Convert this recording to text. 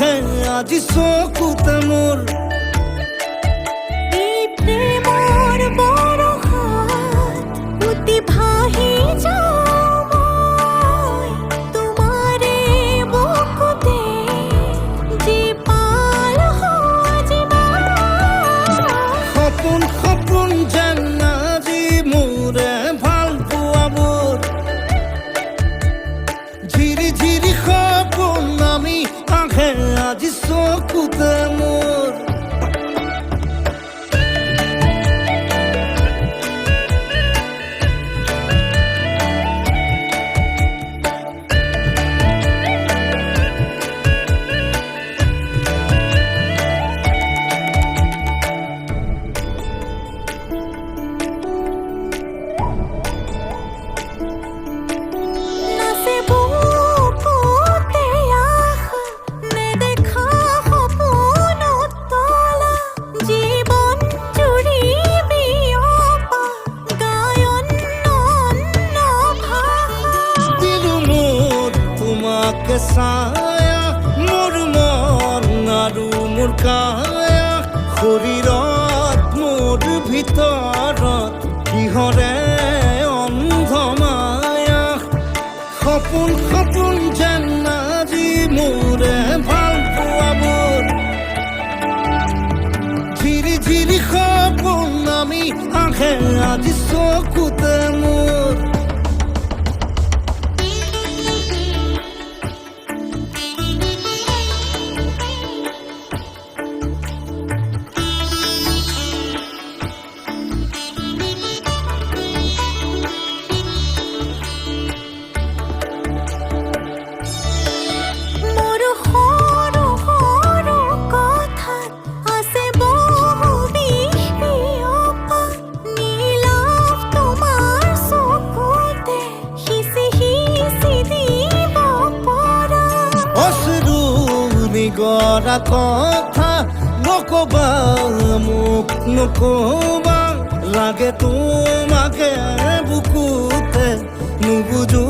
আহে আজি চকুতে মোৰ এই প্ৰেমৰ বৰষাত উটি ভাহি যাওঁ মই তোমাৰে বুকুতে যি পাল সজীৱা সপোন সপোন যেন আজি মোৰে ভাল পোৱাবোৰ ঝিৰি ঝিৰি সপোন আমি আহে আজি চকুতে মোৰ নাচে বুকুতে আশা নেদেখা সপোনত তলা জীৱন জুৰি বিয়পা গায়ন অন্য ভাষা দিলো মোৰ তোমাকে ছায়া মোৰ মন আৰু মোৰ কায়া শৰীৰত মোৰ ভিতৰত কিহৰে অন্ধ মায়া সপোন সপোন যেন আজি মোৰে ভাল পোৱাবোৰ ঝিৰি ঝিৰি সপোন আমি আহে আজি চকুতে মোৰ মোৰ সৰু সৰু কথাত আছে বহু বিষ বিয়পা নীলাভ তোমাৰ চকুতে সিঁচি সিঁচি দিব পৰা অশ্ৰু নিগৰা কথা নকবা মোক নকবা লাগে তোমাকে বুকুতে নুবুজো